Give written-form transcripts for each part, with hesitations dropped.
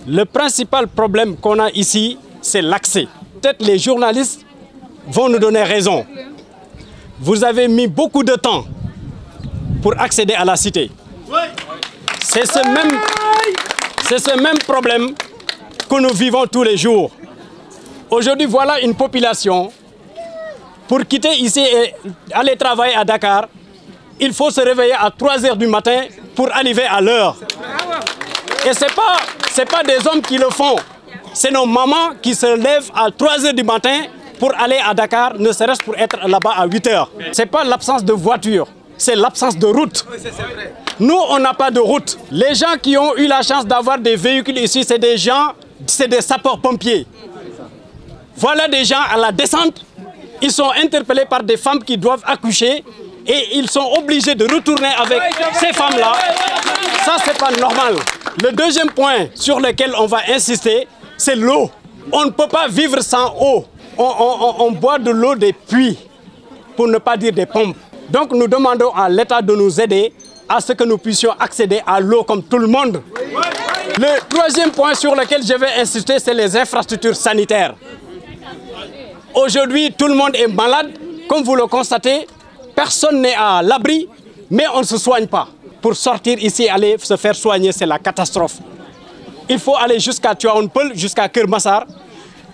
Le principal problème qu'on a ici, c'est l'accès. Peut-être les journalistes vont nous donner raison. Vous avez mis beaucoup de temps pour accéder à la cité. C'est ce même problème que nous vivons tous les jours. Aujourd'hui, voilà une population. Pour quitter ici et aller travailler à Dakar, il faut se réveiller à 3 h du matin pour arriver à l'heure. Et ce n'est pas des hommes qui le font. C'est nos mamans qui se lèvent à 3 h du matin pour aller à Dakar, ne serait-ce pour être là-bas à 8 h. Ce n'est pas l'absence de voiture, c'est l'absence de route. Nous, on n'a pas de route. Les gens qui ont eu la chance d'avoir des véhicules ici, c'est des sapeurs-pompiers. Voilà des gens à la descente. Ils sont interpellés par des femmes qui doivent accoucher et ils sont obligés de retourner avec ces femmes-là. Ça, c'est pas normal. Le deuxième point sur lequel on va insister, c'est l'eau. On ne peut pas vivre sans eau. On boit de l'eau des puits, pour ne pas dire des pompes. Donc nous demandons à l'État de nous aider à ce que nous puissions accéder à l'eau comme tout le monde. Le troisième point sur lequel je vais insister, c'est les infrastructures sanitaires. Aujourd'hui, tout le monde est malade. Comme vous le constatez, personne n'est à l'abri, mais on ne se soigne pas. Pour sortir ici, aller se faire soigner, c'est la catastrophe. Il faut aller jusqu'à Tivaouane Peulh, jusqu'à Keur Massar.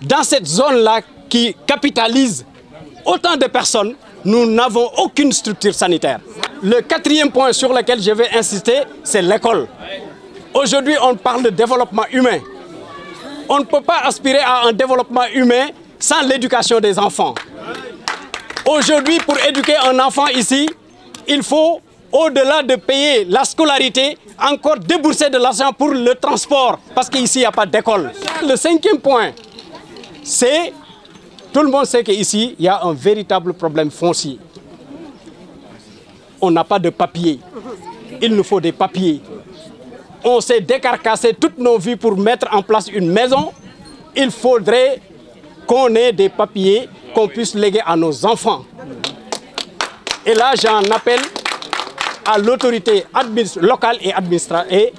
Dans cette zone-là qui capitalise autant de personnes, nous n'avons aucune structure sanitaire. Le quatrième point sur lequel je vais insister, c'est l'école. Aujourd'hui, on parle de développement humain. On ne peut pas aspirer à un développement humain sans l'éducation des enfants. Aujourd'hui, pour éduquer un enfant ici, il faut, au-delà de payer la scolarité, encore débourser de l'argent pour le transport, parce qu'ici, il n'y a pas d'école. Le cinquième point, c'est, tout le monde sait qu'ici, il y a un véritable problème foncier. On n'a pas de papiers. Il nous faut des papiers. On s'est décarcassé toutes nos vies pour mettre en place une maison. Il faudrait qu'on ait des papiers qu'on puisse léguer à nos enfants. Et là, j'en appelle à l'autorité locale et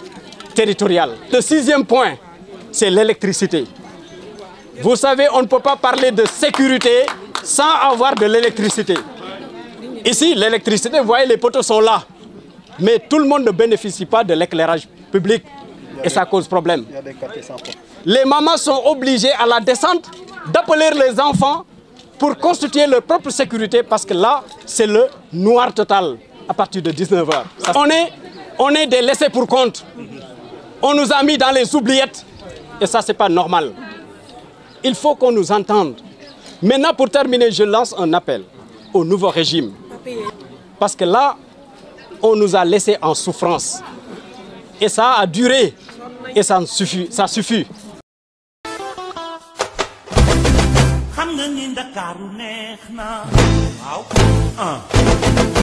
territoriale. Le sixième point, c'est l'électricité. Vous savez, on ne peut pas parler de sécurité sans avoir de l'électricité. Ici, l'électricité, vous voyez, les poteaux sont là. Mais tout le monde ne bénéficie pas de l'éclairage public. Et ça cause problème. Les mamans sont obligées à la descente d'appeler les enfants pour constituer leur propre sécurité parce que là, c'est le noir total à partir de 19 h. On est des laissés pour compte. On nous a mis dans les oubliettes et ça, c'est pas normal. Il faut qu'on nous entende. Maintenant, pour terminer, je lance un appel au nouveau régime. Parce que là, on nous a laissés en souffrance. Et ça a duré. Et ça suffit.